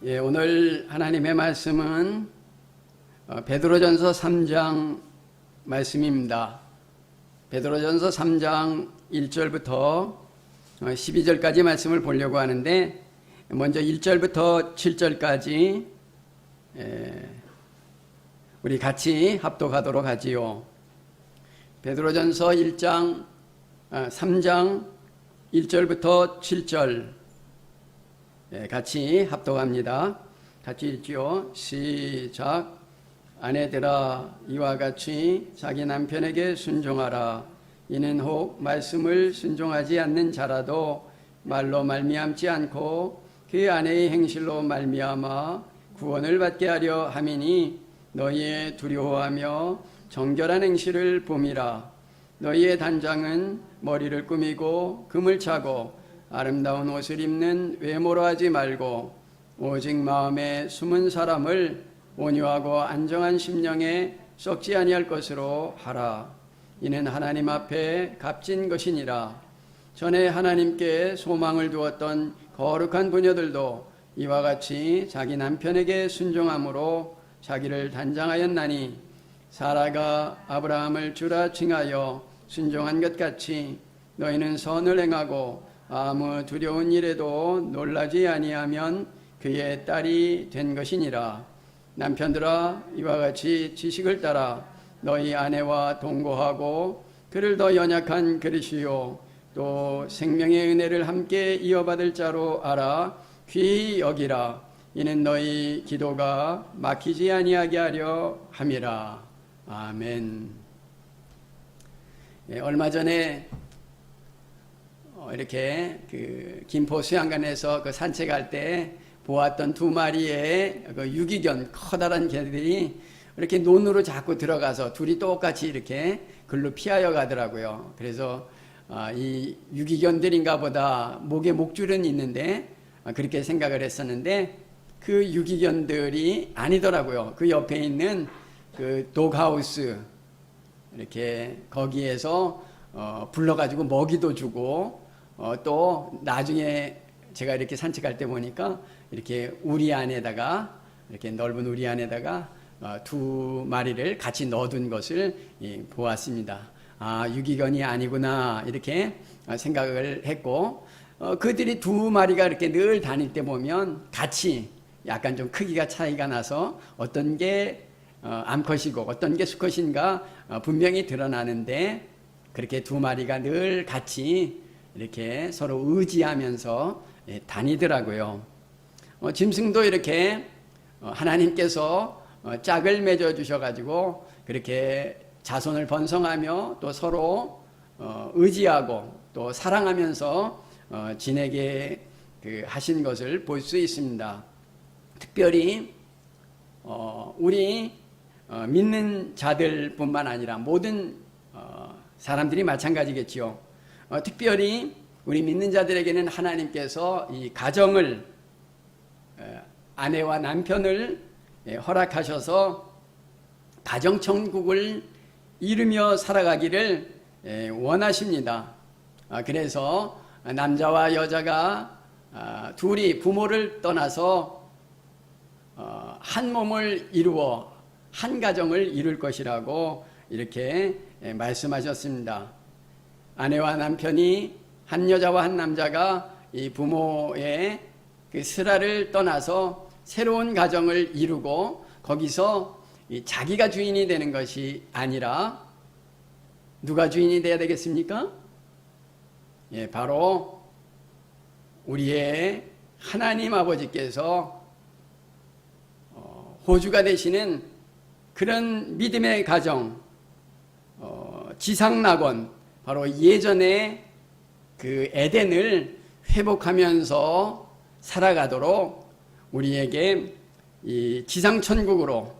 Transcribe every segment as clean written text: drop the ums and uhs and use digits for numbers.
오늘 하나님의 말씀은 베드로전서 3장 말씀입니다. 베드로전서 3장 1절부터 12절까지 말씀을 보려고 하는데, 먼저 1절부터 7절까지 우리 같이 합독하도록 하지요. 베드로전서 3장 1절부터 7절 같이 합독합니다. 같이 읽지요. 시작. 아내들아, 이와 같이 자기 남편에게 순종하라. 이는 혹 말씀을 순종하지 않는 자라도 말로 말미암지 않고 그 아내의 행실로 말미암아 구원을 받게 하려 함이니, 너희의 두려워하며 정결한 행실을 봄이라. 너희의 단장은 머리를 꾸미고 금을 차고 아름다운 옷을 입는 외모로 하지 말고, 오직 마음에 숨은 사람을 온유하고 안정한 심령에 썩지 아니할 것으로 하라. 이는 하나님 앞에 값진 것이니라. 전에 하나님께 소망을 두었던 거룩한 부녀들도 이와 같이 자기 남편에게 순종함으로 자기를 단장하였나니, 사라가 아브라함을 주라 칭하여 순종한 것 같이 너희는 선을 행하고 아무 두려운 일에도 놀라지 아니하면 그의 딸이 된 것이니라. 남편들아, 이와 같이 지식을 따라 너희 아내와 동거하고 그를 더 연약한 그릇이요 또 생명의 은혜를 함께 이어받을 자로 알아 귀히 여기라. 이는 너희 기도가 막히지 아니하게 하려 함이라. 아멘. 얼마 전에 이렇게 김포 수양관에서 산책할 때 보았던 두 마리의 유기견, 커다란 개들이 이렇게 논으로 자꾸 들어가서 둘이 똑같이 이렇게 글로 피하여 가더라고요. 그래서 이 유기견들인가 보다, 목에 목줄은 있는데 그렇게 생각을 했었는데, 그 유기견들이 아니더라고요. 그 옆에 있는 그 독하우스, 이렇게 거기에서 불러가지고 먹이도 주고, 또 나중에 제가 이렇게 산책할 때 보니까 이렇게 우리 안에다가, 이렇게 넓은 우리 안에다가 두 마리를 같이 넣어둔 것을 보았습니다. 아, 유기견이 아니구나, 이렇게 생각을 했고, 그들이 두 마리가 이렇게 늘 다닐 때 보면 같이 약간 좀 크기가 차이가 나서 어떤 게 암컷이고 어떤 게 수컷인가 분명히 드러나는데, 그렇게 두 마리가 늘 같이 이렇게 서로 의지하면서 다니더라고요. 짐승도 이렇게 하나님께서 짝을 맺어 주셔가지고 그렇게 자손을 번성하며 또 서로 의지하고 또 사랑하면서 지내게 하신 것을 볼 수 있습니다. 특별히 우리 믿는 자들뿐만 아니라 모든 사람들이 마찬가지겠지요. 특별히 우리 믿는 자들에게는 하나님께서 이 가정을, 아내와 남편을 허락하셔서 가정천국을 이루며 살아가기를 원하십니다. 그래서 남자와 여자가 둘이 부모를 떠나서 한 몸을 이루어 한 가정을 이룰 것이라고 이렇게 말씀하셨습니다. 아내와 남편이, 한 여자와 한 남자가 이 부모의 그 슬하를 떠나서 새로운 가정을 이루고 거기서 자기가 주인이 되는 것이 아니라 누가 주인이 되어야 되겠습니까? 바로 우리의 하나님 아버지께서 호주가 되시는 그런 믿음의 가정, 지상낙원, 바로 예전에 그 에덴을 회복하면서 살아가도록 우리에게 이 지상천국으로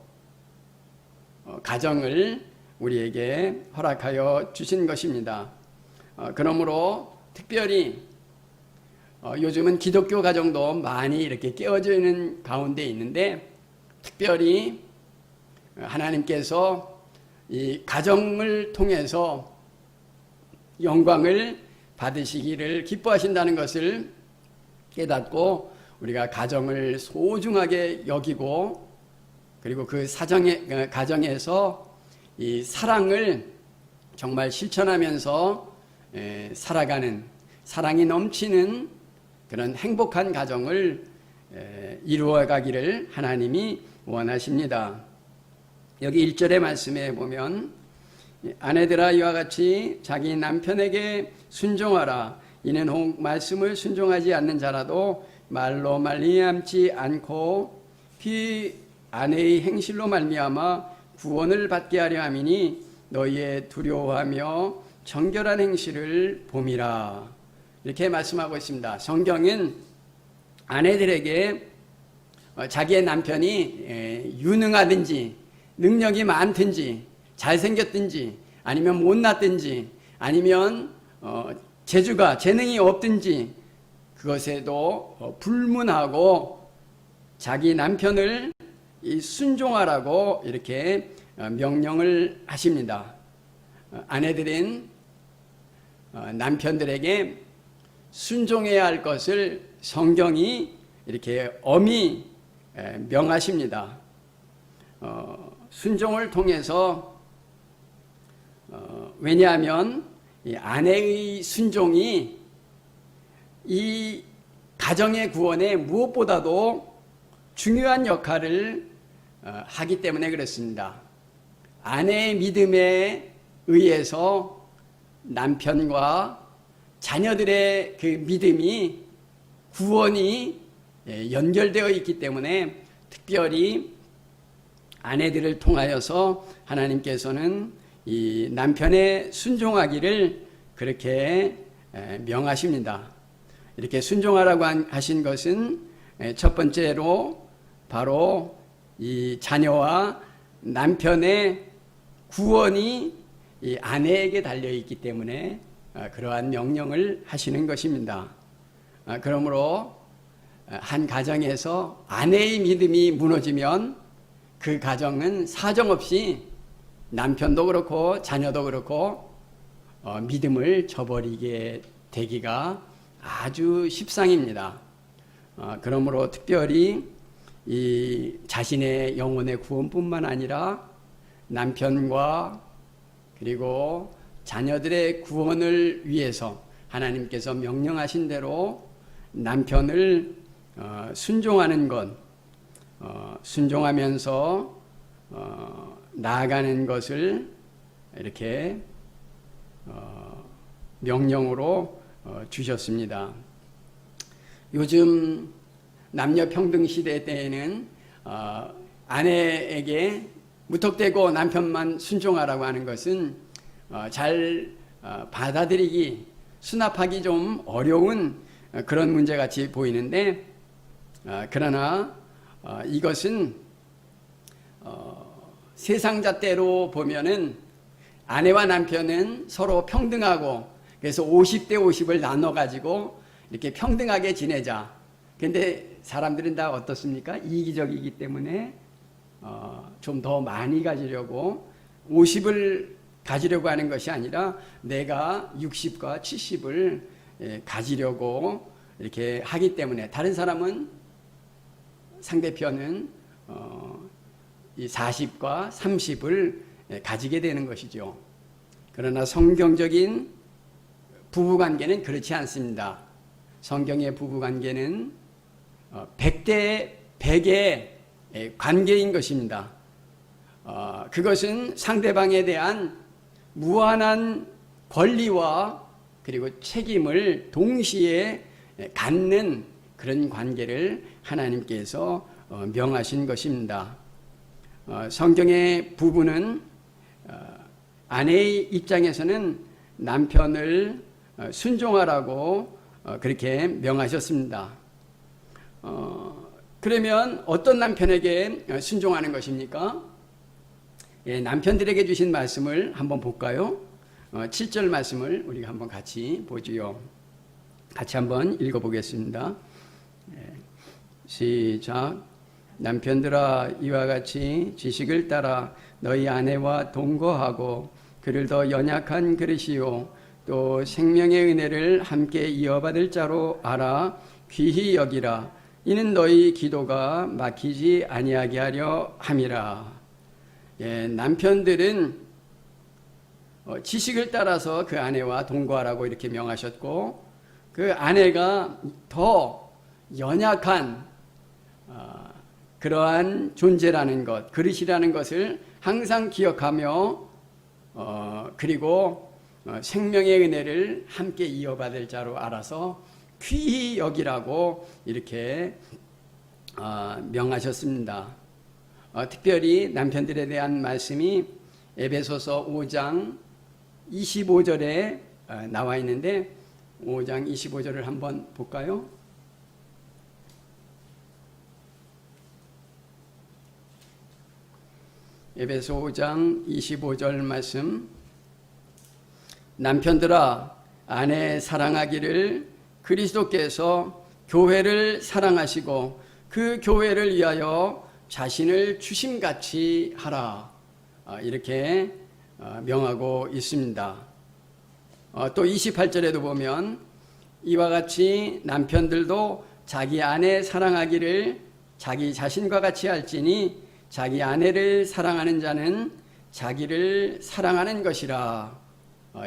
가정을 우리에게 허락하여 주신 것입니다. 그러므로 특별히 요즘은 기독교 가정도 많이 이렇게 깨어져 있는 가운데 있는데, 특별히 하나님께서 이 가정을 통해서 영광을 받으시기를 기뻐하신다는 것을 깨닫고 우리가 가정을 소중하게 여기고 그리고 그 가정에서 이 사랑을 정말 실천하면서 살아가는 사랑이 넘치는 그런 행복한 가정을 이루어가기를 하나님이 원하십니다. 여기 1절의 말씀에 보면 아내들아 이와 같이 자기 남편에게 순종하라. 이는 혹 말씀을 순종하지 않는 자라도 말로 말미암지 않고 그 아내의 행실로 말미암아 구원을 받게 하려 함이니 너희의 두려워하며 정결한 행실을 봄이라. 이렇게 말씀하고 있습니다. 성경은 아내들에게 자기의 남편이 유능하든지 능력이 많든지 잘생겼든지 아니면 못났든지 아니면 재능이 없든지 그것에도 불문하고 자기 남편을 순종하라고 이렇게 명령을 하십니다. 아내들은 남편들에게 순종해야 할 것을 성경이 이렇게 엄히 명하십니다. 순종을 통해서 왜냐하면 이 아내의 순종이 이 가정의 구원에 무엇보다도 중요한 역할을 하기 때문에 그렇습니다. 아내의 믿음에 의해서 남편과 자녀들의 그 믿음이 구원이 연결되어 있기 때문에 특별히 아내들을 통하여서 하나님께서는 이 남편의 순종하기를 그렇게 명하십니다. 이렇게 순종하라고 하신 것은 첫 번째로 바로 이 자녀와 남편의 구원이 이 아내에게 달려있기 때문에 그러한 명령을 하시는 것입니다. 그러므로 한 가정에서 아내의 믿음이 무너지면 그 가정은 사정없이 남편도 그렇고 자녀도 그렇고 믿음을 저버리게 되기가 아주 십상입니다. 그러므로 특별히 이 자신의 영혼의 구원뿐만 아니라 남편과 그리고 자녀들의 구원을 위해서 하나님께서 명령하신 대로 남편을 순종하는 것, 순종하면서 나아가는 것을 이렇게 명령으로 주셨습니다. 요즘 남녀 평등 시대 때에는 아내에게 무턱대고 남편만 순종하라고 하는 것은 잘 받아들이기, 수납하기 좀 어려운 그런 문제같이 보이는데 그러나 이것은 세상 잣대로 보면은 아내와 남편은 서로 평등하고 그래서 50대 50을 나눠 가지고 이렇게 평등하게 지내자. 근데 사람들은 다 어떻습니까? 이기적이기 때문에 좀 더 많이 가지려고 50을 가지려고 하는 것이 아니라 내가 60과 70을 가지려고 이렇게 하기 때문에 다른 사람은 상대편은 이 40과 30을 가지게 되는 것이죠. 그러나 성경적인 부부관계는 그렇지 않습니다. 성경의 부부관계는 100대 100의 관계인 것입니다. 그것은 상대방에 대한 무한한 권리와 그리고 책임을 동시에 갖는 그런 관계를 하나님께서 명하신 것입니다. 성경의 부부는 아내의 입장에서는 남편을 순종하라고 그렇게 명하셨습니다. 그러면 어떤 남편에게 순종하는 것입니까? 남편들에게 주신 말씀을 한번 볼까요? 7절 말씀을 우리가 한번 같이 보지요. 같이 한번 읽어보겠습니다. 시작. 남편들아 이와 같이 지식을 따라 너희 아내와 동거하고 그를 더 연약한 그릇이요 또 생명의 은혜를 함께 이어받을 자로 알아 귀히 여기라. 이는 너희 기도가 막히지 아니하게 하려 함이라. 예, 남편들은 지식을 따라서 그 아내와 동거하라고 이렇게 명하셨고, 그 아내가 더 연약한 그러한 존재라는 것, 그릇이라는 것을 항상 기억하며 그리고 생명의 은혜를 함께 이어받을 자로 알아서 귀히 여기라고 이렇게 명하셨습니다. 특별히 남편들에 대한 말씀이 에베소서 5장 25절에 나와 있는데 5장 25절을 한번 볼까요? 에베소 5장 25절 말씀. 남편들아 아내 사랑하기를 그리스도께서 교회를 사랑하시고 그 교회를 위하여 자신을 주심같이 하라. 이렇게 명하고 있습니다. 또 28절에도 보면 이와 같이 남편들도 자기 아내 사랑하기를 자기 자신과 같이 할지니 자기 아내를 사랑하는 자는 자기를 사랑하는 것이라.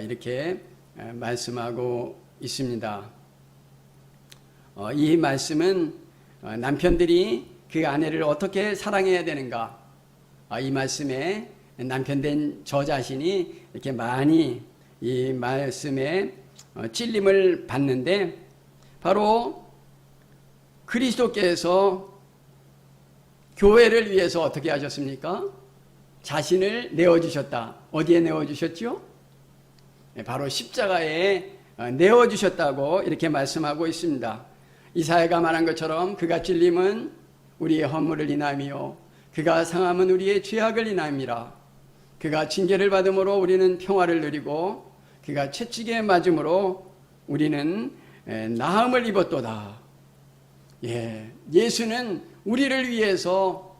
이렇게 말씀하고 있습니다. 이 말씀은 남편들이 그 아내를 어떻게 사랑해야 되는가, 이 말씀에 남편된 저 자신이 이렇게 많이 이 말씀에 찔림을 받는데, 바로 그리스도께서 교회를 위해서 어떻게 하셨습니까? 자신을 내어주셨다. 어디에 내어주셨죠? 바로 십자가에 내어주셨다고 이렇게 말씀하고 있습니다. 이사야가 말한 것처럼 그가 찔림은 우리의 허물을 인함이요 그가 상함은 우리의 죄악을 인함이라. 그가 징계를 받음으로 우리는 평화를 누리고 그가 채찍에 맞음으로 우리는 나음을 입었도다. 예수는 우리를 위해서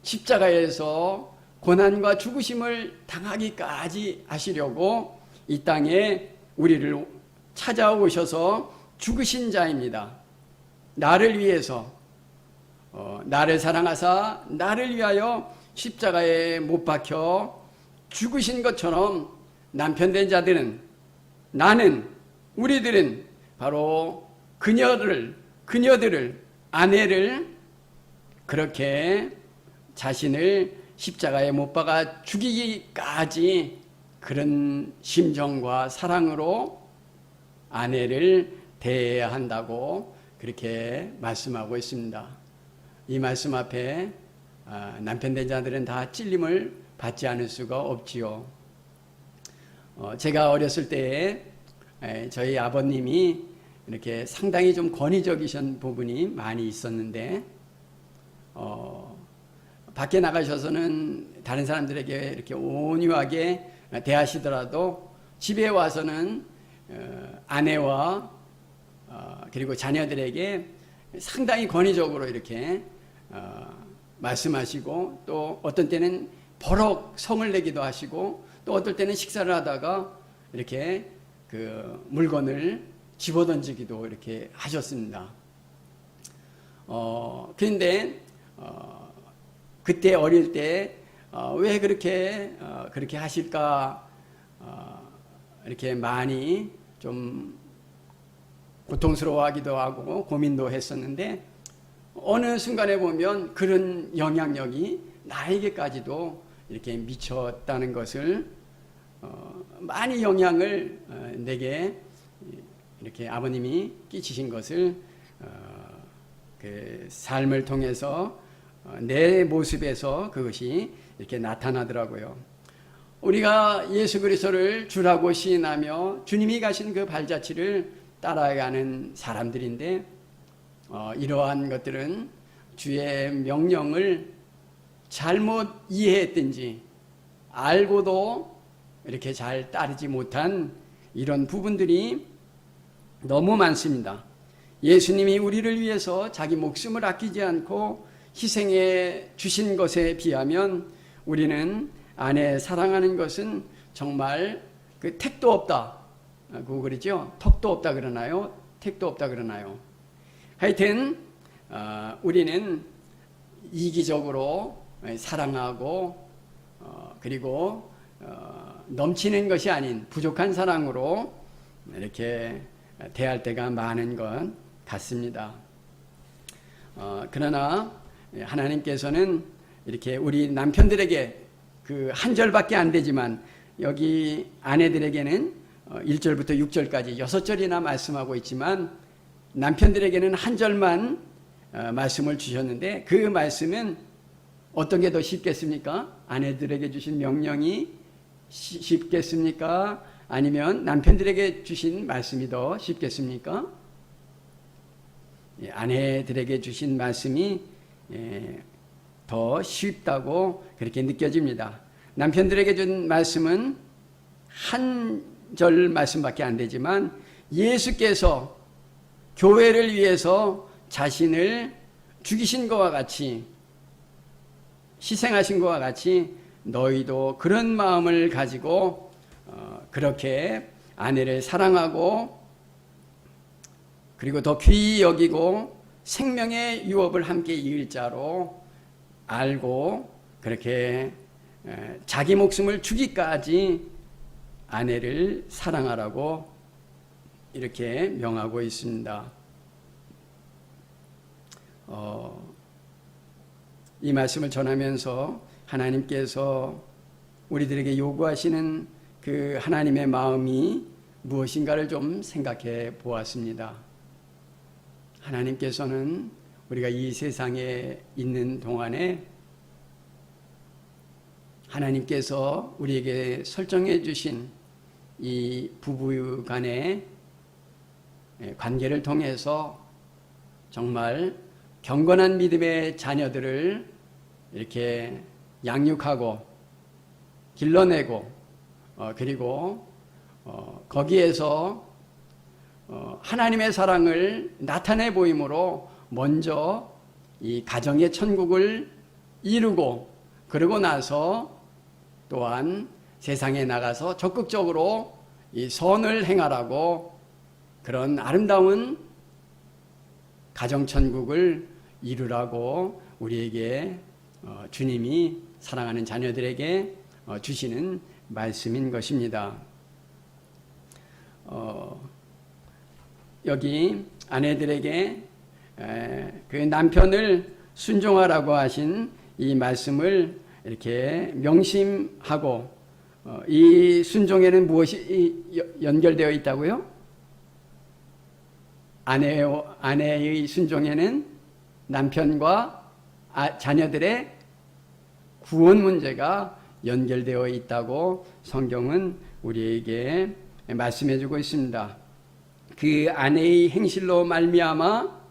십자가에서 고난과 죽으심을 당하기까지 하시려고 이 땅에 우리를 찾아오셔서 죽으신 자입니다. 나를 위해서 나를 사랑하사 나를 위하여 십자가에 못 박혀 죽으신 것처럼 남편된 자들은, 나는, 우리들은 바로 그녀들을, 아내를 그렇게 자신을 십자가에 못 박아 죽이기까지 그런 심정과 사랑으로 아내를 대해야 한다고 그렇게 말씀하고 있습니다. 이 말씀 앞에 남편된 자들은 다 찔림을 받지 않을 수가 없지요. 제가 어렸을 때에 저희 아버님이 이렇게 상당히 좀 권위적이신 부분이 많이 있었는데, 밖에 나가셔서는 다른 사람들에게 이렇게 온유하게 대하시더라도 집에 와서는 아내와 그리고 자녀들에게 상당히 권위적으로 이렇게 말씀하시고, 또 어떤 때는 버럭 성을 내기도 하시고, 또 어떨 때는 식사를 하다가 이렇게 그 물건을 집어던지기도 이렇게 하셨습니다. 그런데 그때 어릴 때 왜 그렇게 하실까, 이렇게 많이 좀 고통스러워하기도 하고 고민도 했었는데, 어느 순간에 보면 그런 영향력이 나에게까지도 이렇게 미쳤다는 것을, 많이 영향을 내게 이렇게 아버님이 끼치신 것을 그 삶을 통해서 내 모습에서 그것이 이렇게 나타나더라고요. 우리가 예수 그리스도를 주라고 시인하며 주님이 가신 그 발자취를 따라가는 사람들인데, 이러한 것들은 주의 명령을 잘못 이해했든지 알고도 이렇게 잘 따르지 못한 이런 부분들이 너무 많습니다. 예수님이 우리를 위해서 자기 목숨을 아끼지 않고 희생해 주신 것에 비하면 우리는 아내 사랑하는 것은 정말 그 택도 없다. 그거 그러죠? 턱도 없다 그러나요? 택도 없다 그러나요? 하여튼 우리는 이기적으로 사랑하고 그리고 넘치는 것이 아닌 부족한 사랑으로 이렇게 대할 때가 많은 것 같습니다. 그러나 하나님께서는 이렇게 우리 남편들에게 그 한 절밖에 안 되지만 여기 아내들에게는 1절부터 6절까지 6절이나 말씀하고 있지만 남편들에게는 한 절만 말씀을 주셨는데 그 말씀은 어떤 게 더 쉽겠습니까? 아내들에게 주신 명령이 쉽겠습니까? 아니면 남편들에게 주신 말씀이 더 쉽겠습니까? 아내들에게 주신 말씀이 더 쉽다고 그렇게 느껴집니다. 남편들에게 준 말씀은 한 절 말씀밖에 안 되지만 예수께서 교회를 위해서 자신을 죽이신 것과 같이 희생하신 것과 같이 너희도 그런 마음을 가지고 그렇게 아내를 사랑하고 그리고 더 귀히 여기고 생명의 유업을 함께 이을 자로 알고 그렇게 자기 목숨을 주기까지 아내를 사랑하라고 이렇게 명하고 있습니다. 이 말씀을 전하면서 하나님께서 우리들에게 요구하시는 그 하나님의 마음이 무엇인가를 좀 생각해 보았습니다. 하나님께서는 우리가 이 세상에 있는 동안에 하나님께서 우리에게 설정해 주신 이 부부 간의 관계를 통해서 정말 경건한 믿음의 자녀들을 이렇게 양육하고 길러내고 그리고 거기에서 하나님의 사랑을 나타내 보임으로 먼저 이 가정의 천국을 이루고 그러고 나서 또한 세상에 나가서 적극적으로 이 선을 행하라고 그런 아름다운 가정천국을 이루라고 우리에게 주님이 사랑하는 자녀들에게 주시는 말씀인 것입니다. 여기 아내들에게 그 남편을 순종하라고 하신 이 말씀을 이렇게 명심하고 이 순종에는 무엇이 연결되어 있다고요? 아내의 순종에는 남편과 자녀들의 구원 문제가 연결되어 있다고 성경은 우리에게 말씀해 주고 있습니다. 그 아내의 행실로 말미암아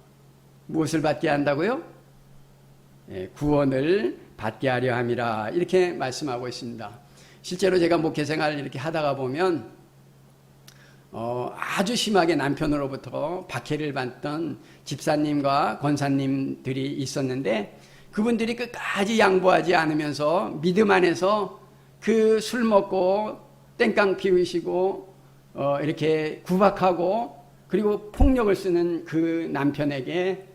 무엇을 받게 한다고요? 구원을 받게 하려 함이라 이렇게 말씀하고 있습니다. 실제로 제가 목회생활 이렇게 하다가 보면 아주 심하게 남편으로부터 박해를 받던 집사님과 권사님들이 있었는데 그분들이 끝까지 양보하지 않으면서 믿음 안에서 그 술 먹고 땡깡 피우시고 이렇게 구박하고 그리고 폭력을 쓰는 그 남편에게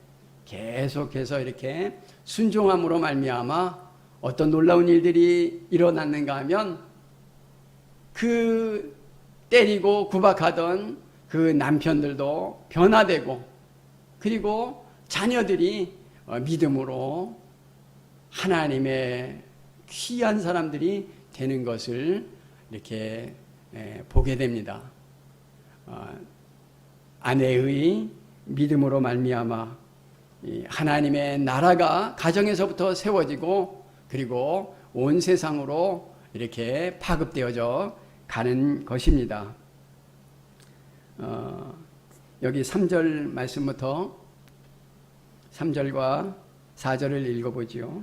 계속해서 이렇게 순종함으로 말미암아 어떤 놀라운 일들이 일어났는가 하면 그 때리고 구박하던 그 남편들도 변화되고 그리고 자녀들이 믿음으로 하나님의 귀한 사람들이 되는 것을 이렇게 보게 됩니다. 아내의 믿음으로 말미암아 하나님의 나라가 가정에서부터 세워지고 그리고 온 세상으로 이렇게 파급되어져 가는 것입니다. 여기 3절 말씀부터 3절과 4절을 읽어보지요.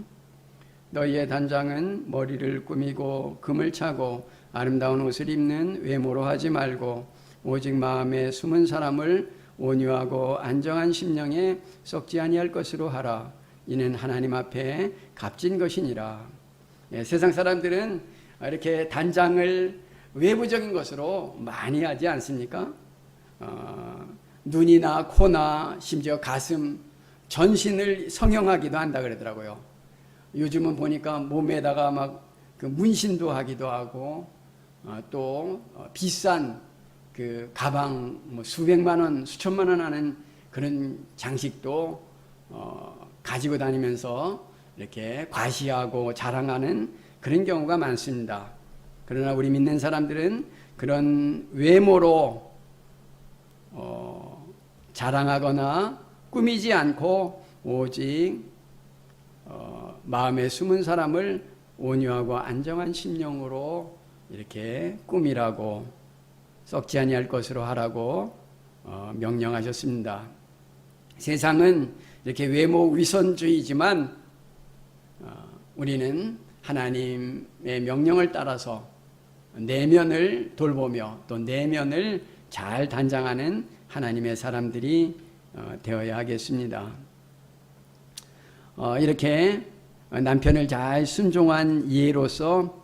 너희의 단장은 머리를 꾸미고 금을 차고 아름다운 옷을 입는 외모로 하지 말고 오직 마음에 숨은 사람을 온유하고 안정한 심령에 썩지 아니할 것으로 하라. 이는 하나님 앞에 값진 것이니라. 세상 사람들은 이렇게 단장을 외부적인 것으로 많이 하지 않습니까? 눈이나 코나 심지어 가슴 전신을 성형하기도 한다 그러더라고요. 요즘은 보니까 몸에다가 막 그 문신도 하기도 하고, 또 비싼 그 가방 뭐 수백만 원, 수천만 원 하는 그런 장식도 가지고 다니면서 이렇게 과시하고 자랑하는 그런 경우가 많습니다. 그러나 우리 믿는 사람들은 그런 외모로 자랑하거나 꾸미지 않고 오직 마음에 숨은 사람을 온유하고 안정한 심령으로 이렇게 꾸미라고, 썩지 아니할 것으로 하라고 명령하셨습니다. 세상은 이렇게 외모 위선주의지만 우리는 하나님의 명령을 따라서 내면을 돌보며 또 내면을 잘 단장하는 하나님의 사람들이 되어야 하겠습니다. 이렇게 남편을 잘 순종한 예로서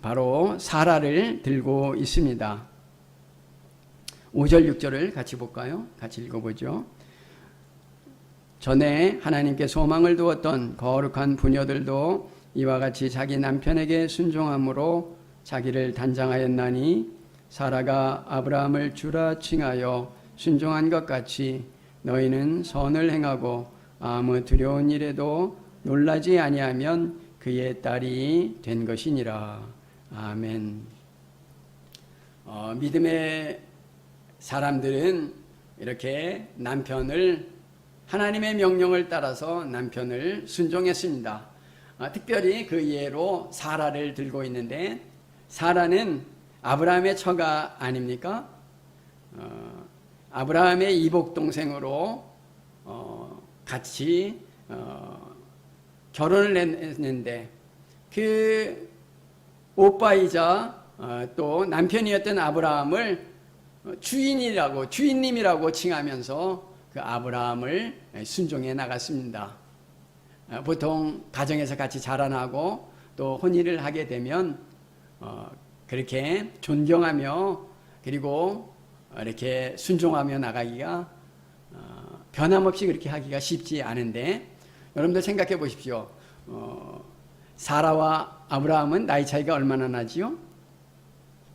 바로 사라를 들고 있습니다. 5절 6절을 같이 볼까요? 같이 읽어보죠. 전에 하나님께 소망을 두었던 거룩한 부녀들도 이와 같이 자기 남편에게 순종함으로 자기를 단장하였나니 사라가 아브라함을 주라 칭하여 순종한 것 같이 너희는 선을 행하고 아무 두려운 일에도 놀라지 아니하면 그의 딸이 된 것이니라. 아멘. 믿음의 사람들은 이렇게 남편을, 하나님의 명령을 따라서 남편을 순종했습니다. 특별히 그 예로 사라를 들고 있는데, 사라는 아브라함의 처가 아닙니까? 아브라함의 이복 동생으로 같이 결혼을 했는데, 그 오빠이자 또 남편이었던 아브라함을 주인님이라고 칭하면서 그 아브라함을 순종해 나갔습니다. 보통 가정에서 같이 자라나고 또 혼인을 하게 되면 그렇게 존경하며 그리고 이렇게 순종하며 나가기가 변함없이 그렇게 하기가 쉽지 않은데, 여러분들 생각해 보십시오. 사라와 아브라함은 나이 차이가 얼마나 나지요?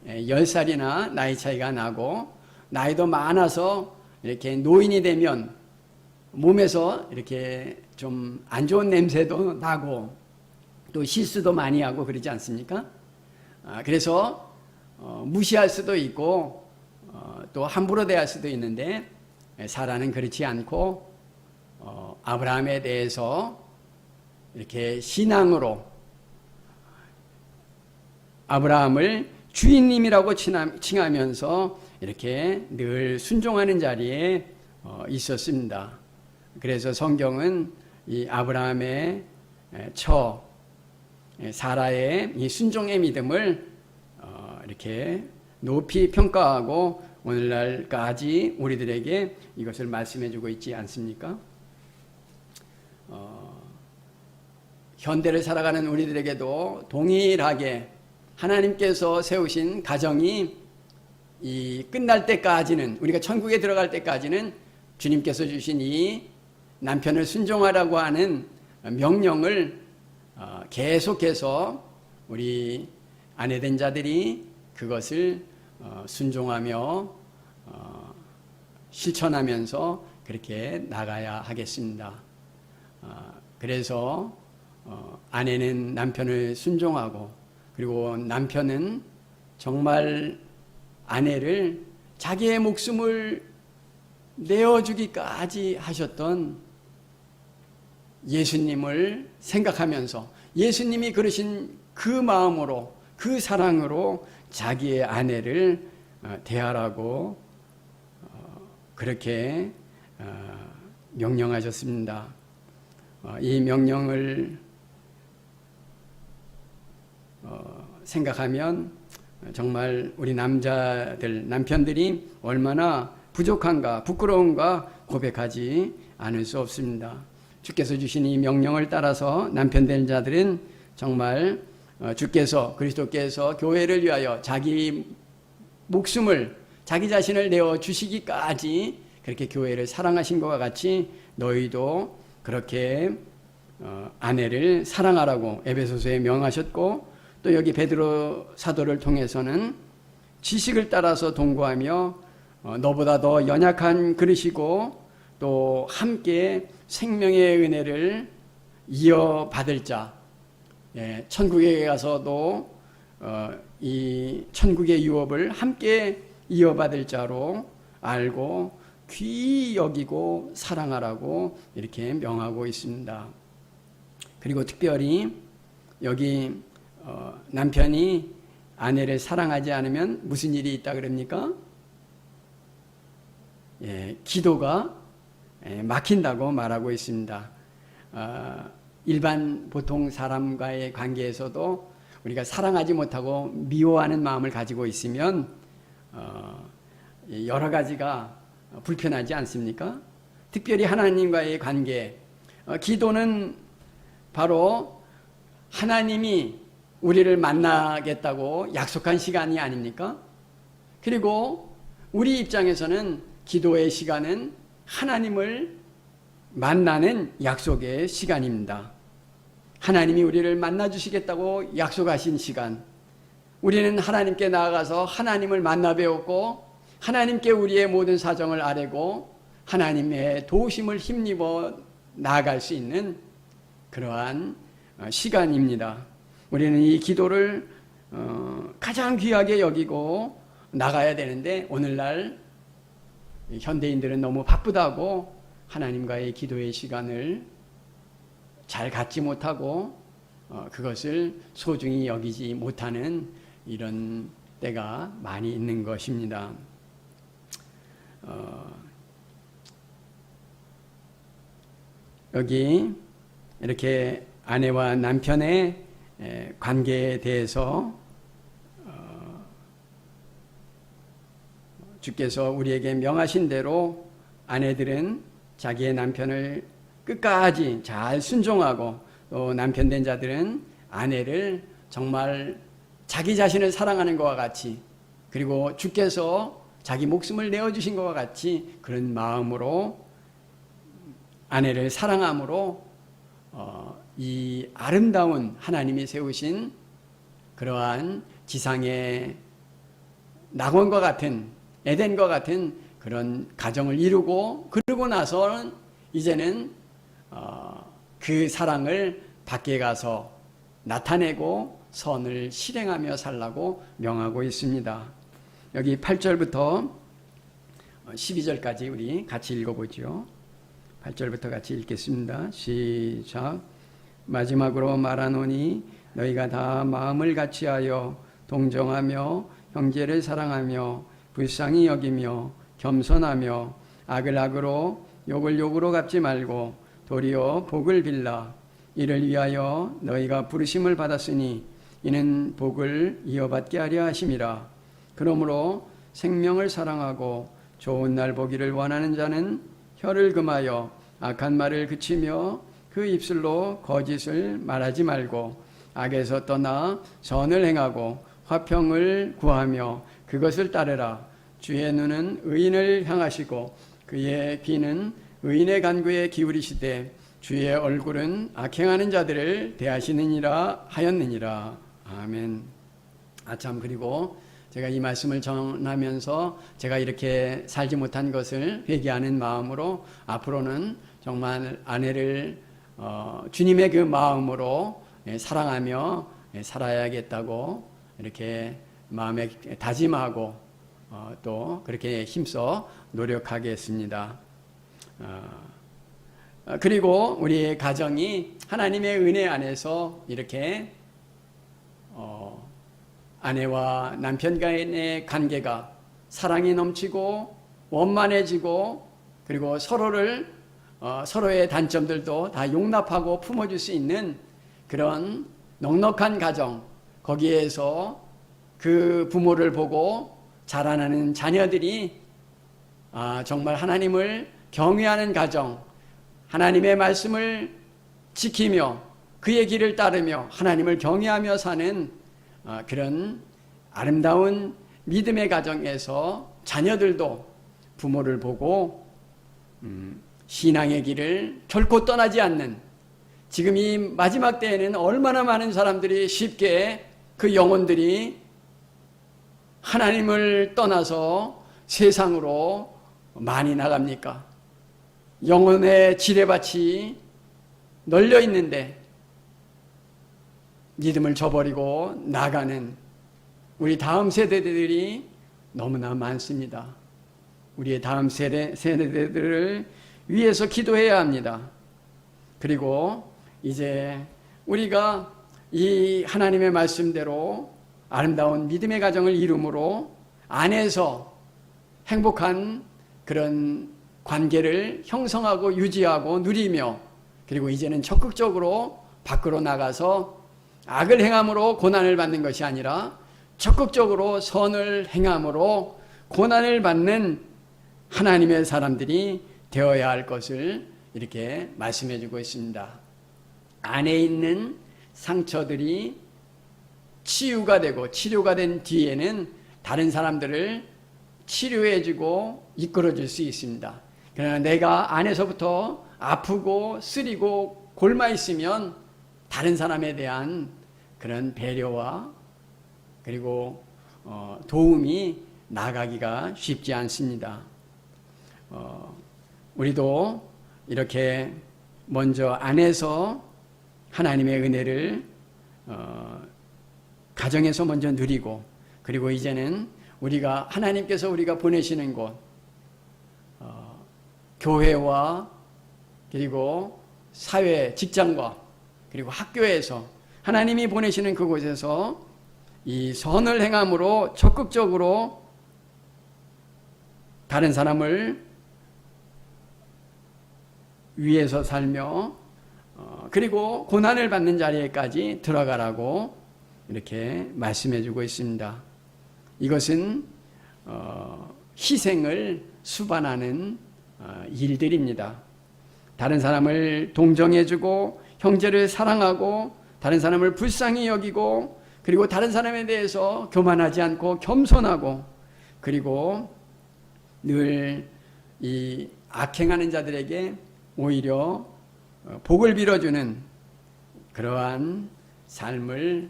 10살이나 나이 차이가 나고, 나이도 많아서 이렇게 노인이 되면 몸에서 이렇게 좀 안 좋은 냄새도 나고 또 실수도 많이 하고 그러지 않습니까? 그래서 무시할 수도 있고 또 함부로 대할 수도 있는데, 사라는 그렇지 않고 아브라함에 대해서 이렇게 신앙으로 아브라함을 주인님이라고 칭하면서 이렇게 늘 순종하는 자리에 있었습니다. 그래서 성경은 이 아브라함의 처 사라의 이 순종의 믿음을 이렇게 높이 평가하고 오늘날까지 우리들에게 이것을 말씀해 주고 있지 않습니까? 현대를 살아가는 우리들에게도 동일하게 하나님께서 세우신 가정이 이 끝날 때까지는, 우리가 천국에 들어갈 때까지는 주님께서 주신 이 남편을 순종하라고 하는 명령을 계속해서 우리 아내된 자들이 그것을 순종하며 실천하면서 그렇게 나가야 하겠습니다. 그래서 아내는 남편을 순종하고, 그리고 남편은 정말 아내를 자기의 목숨을 내어주기까지 하셨던 예수님을 생각하면서 예수님이 그러신 그 마음으로, 그 사랑으로 자기의 아내를 대하라고 그렇게 명령하셨습니다. 이 명령을 생각하면 정말 우리 남편들이 얼마나 부족한가, 부끄러운가 고백하지 않을 수 없습니다. 주께서 주신 이 명령을 따라서 남편 된 자들은 정말 주께서, 그리스도께서 교회를 위하여 자기 목숨을, 자기 자신을 내어 주시기까지 그렇게 교회를 사랑하신 것과 같이 너희도 그렇게 아내를 사랑하라고 에베소서에 명하셨고, 또 여기 베드로 사도를 통해서는 지식을 따라서 동거하며 너보다 더 연약한 그릇이고 또 함께 생명의 은혜를 이어받을 자, 천국에 가서도 이 천국의 유업을 함께 이어받을 자로 알고 귀히 여기고 사랑하라고 이렇게 명하고 있습니다. 그리고 특별히 여기 남편이 아내를 사랑하지 않으면 무슨 일이 있다 그럽니까? 기도가 막힌다고 말하고 있습니다. 일반 보통 사람과의 관계에서도 우리가 사랑하지 못하고 미워하는 마음을 가지고 있으면 여러 가지가 불편하지 않습니까? 특별히 하나님과의 관계, 기도는 바로 하나님이 우리를 만나겠다고 약속한 시간이 아닙니까? 그리고 우리 입장에서는 기도의 시간은 하나님을 만나는 약속의 시간입니다. 하나님이 우리를 만나주시겠다고 약속하신 시간, 우리는 하나님께 나아가서 하나님을 만나 배웠고 하나님께 우리의 모든 사정을 아뢰고 하나님의 도우심을 힘입어 나아갈 수 있는 그러한 시간입니다. 우리는 이 기도를 가장 귀하게 여기고 나가야 되는데, 오늘날 현대인들은 너무 바쁘다고 하나님과의 기도의 시간을 잘 갖지 못하고 그것을 소중히 여기지 못하는 이런 때가 많이 있는 것입니다. 여기 이렇게 아내와 남편의 관계에 대해서 주께서 우리에게 명하신 대로 아내들은 자기의 남편을 끝까지 잘 순종하고, 또 남편 된 자들은 아내를 정말 자기 자신을 사랑하는 것과 같이, 그리고 주께서 자기 목숨을 내어주신 것과 같이 그런 마음으로 아내를 사랑함으로 이 아름다운 하나님이 세우신 그러한 지상의 낙원과 같은, 에덴과 같은 그런 가정을 이루고, 그러고 나서는 이제는 그 사랑을 밖에 가서 나타내고 선을 실행하며 살라고 명하고 있습니다. 여기 8절부터 12절까지 우리 같이 읽어보죠. 8절부터 같이 읽겠습니다. 시작. 마지막으로 말하노니 너희가 다 마음을 같이하여 동정하며 형제를 사랑하며 불쌍히 여기며 겸손하며 악을 악으로 욕을 욕으로 갚지 말고 도리어 복을 빌라. 이를 위하여 너희가 부르심을 받았으니 이는 복을 이어받게 하려 하심이라. 그러므로 생명을 사랑하고 좋은 날 보기를 원하는 자는 혀를 금하여 악한 말을 그치며 그 입술로 거짓을 말하지 말고 악에서 떠나 선을 행하고 화평을 구하며 그것을 따르라. 주의 눈은 의인을 향하시고 그의 귀는 의인의 간구에 기울이시되 주의 얼굴은 악행하는 자들을 대하시느니라 하였느니라. 아멘. 참, 그리고 제가 이 말씀을 전하면서 제가 이렇게 살지 못한 것을 회개하는 마음으로 앞으로는 정말 아내를 주님의 그 마음으로 사랑하며 살아야겠다고 이렇게 마음에 다짐하고 또 그렇게 힘써 노력하겠습니다. 그리고 우리의 가정이 하나님의 은혜 안에서 이렇게 아내와 남편 간의 관계가 사랑이 넘치고 원만해지고, 그리고 서로의 단점들도 다 용납하고 품어줄 수 있는 그런 넉넉한 가정, 거기에서 그 부모를 보고 자라나는 자녀들이 정말 하나님을 경외하는 가정, 하나님의 말씀을 지키며 그의 길을 따르며 하나님을 경외하며 사는 그런 아름다운 믿음의 가정에서 자녀들도 부모를 보고 신앙의 길을 결코 떠나지 않는, 지금 이 마지막 때에는 얼마나 많은 사람들이 쉽게 그 영혼들이 하나님을 떠나서 세상으로 많이 나갑니까? 영혼의 지뢰밭이 널려 있는데 믿음을 저버리고 나가는 우리 다음 세대들이 너무나 많습니다. 우리의 다음 세대들을 위해서 기도해야 합니다. 그리고 이제 우리가 이 하나님의 말씀대로 아름다운 믿음의 가정을 이룸으로 안에서 행복한 그런 관계를 형성하고 유지하고 누리며, 그리고 이제는 적극적으로 밖으로 나가서 악을 행함으로 고난을 받는 것이 아니라 적극적으로 선을 행함으로 고난을 받는 하나님의 사람들이 되어야 할 것을 이렇게 말씀해 주고 있습니다. 안에 있는 상처들이 치유가 되고 치료가 된 뒤에는 다른 사람들을 치료해 주고 이끌어 줄 수 있습니다. 그러나 내가 안에서부터 아프고 쓰리고 골마 있으면 다른 사람에 대한 그런 배려와 그리고 도움이 나가기가 쉽지 않습니다. 우리도 이렇게 먼저 안에서 하나님의 은혜를 가정에서 먼저 누리고, 그리고 이제는 우리가 하나님께서 우리가 보내시는 곳, 교회와 그리고 사회, 직장과 그리고 학교에서 하나님이 보내시는 그곳에서 이 선을 행함으로 적극적으로 다른 사람을 위해서 살며 그리고 고난을 받는 자리에까지 들어가라고 이렇게 말씀해 주고 있습니다. 이것은 희생을 수반하는 일들입니다. 다른 사람을 동정해 주고 형제를 사랑하고 다른 사람을 불쌍히 여기고 그리고 다른 사람에 대해서 교만하지 않고 겸손하고 그리고 늘 이 악행하는 자들에게 오히려 복을 빌어주는 그러한 삶을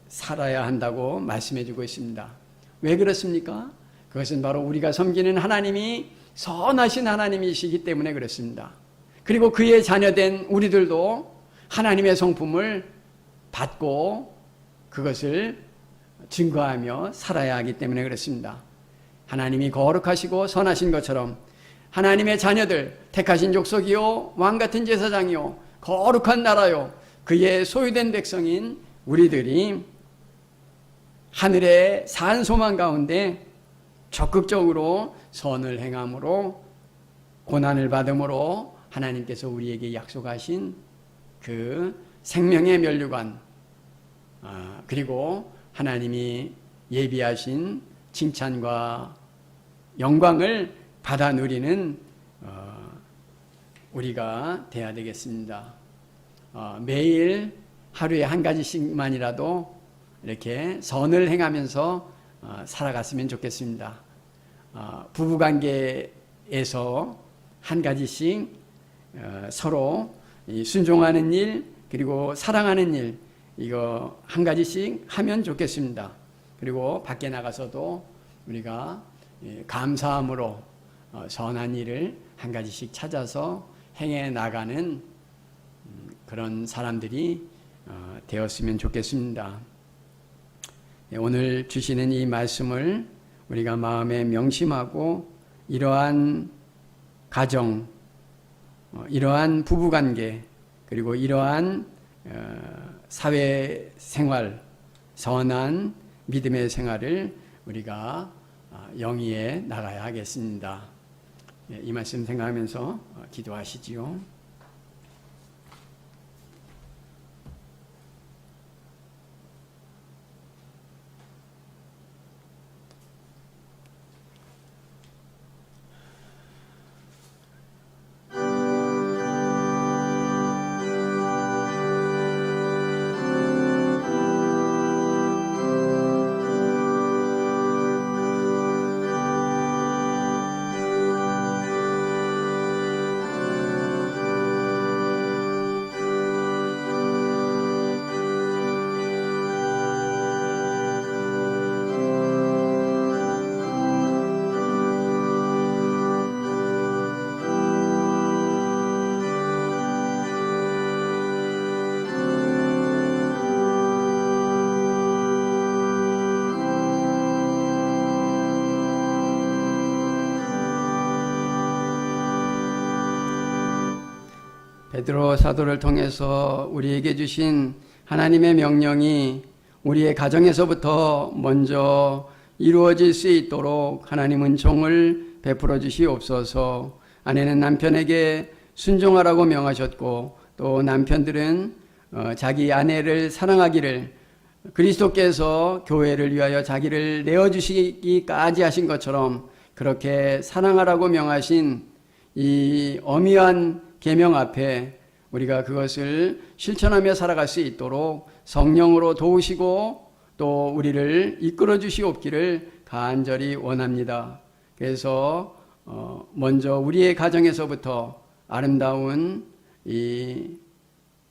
살아야 한다고 말씀해 주고 있습니다. 왜 그렇습니까? 그것은 바로 우리가 섬기는 하나님이 선하신 하나님이시기 때문에 그렇습니다. 그리고 그의 자녀된 우리들도 하나님의 성품을 받고 그것을 증거하며 살아야 하기 때문에 그렇습니다. 하나님이 거룩하시고 선하신 것처럼 하나님의 자녀들, 택하신 족속이요 왕같은 제사장이요 거룩한 나라요 그의 소유된 백성인 우리들이 하늘의 산 소망 가운데 적극적으로 선을 행함으로 고난을 받음으로 하나님께서 우리에게 약속하신 그 생명의 면류관, 그리고 하나님이 예비하신 칭찬과 영광을 받아 누리는 우리가 돼야 되겠습니다. 매일 하루에 한 가지씩만이라도 이렇게 선을 행하면서 살아갔으면 좋겠습니다. 부부관계에서 한 가지씩 서로 순종하는 일 그리고 사랑하는 일 이거 한 가지씩 하면 좋겠습니다. 그리고 밖에 나가서도 우리가 감사함으로 선한 일을 한 가지씩 찾아서 행해 나가는 그런 사람들이 되었으면 좋겠습니다. 오늘 주시는 이 말씀을 우리가 마음에 명심하고 이러한 가정, 이러한 부부관계 그리고 이러한 사회생활, 선한 믿음의 생활을 우리가 영위해 나가야 하겠습니다. 이 말씀 생각하면서 기도하시지요. 베드로 사도를 통해서 우리에게 주신 하나님의 명령이 우리의 가정에서부터 먼저 이루어질 수 있도록 하나님 은총을 베풀어 주시옵소서. 아내는 남편에게 순종하라고 명하셨고 또 남편들은 자기 아내를 사랑하기를 그리스도께서 교회를 위하여 자기를 내어주시기까지 하신 것처럼 그렇게 사랑하라고 명하신 이 엄미한 계명 앞에 우리가 그것을 실천하며 살아갈 수 있도록 성령으로 도우시고 또 우리를 이끌어 주시옵기를 간절히 원합니다. 그래서 먼저 우리의 가정에서부터 아름다운 이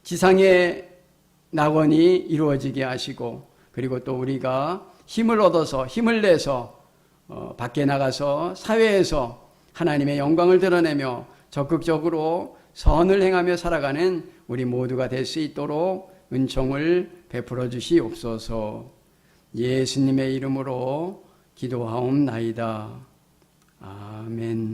지상의 낙원이 이루어지게 하시고 그리고 또 우리가 힘을 얻어서 힘을 내서 밖에 나가서 사회에서 하나님의 영광을 드러내며 적극적으로 선을 행하며 살아가는 우리 모두가 될 수 있도록 은총을 베풀어 주시옵소서. 예수님의 이름으로 기도하옵나이다. 아멘.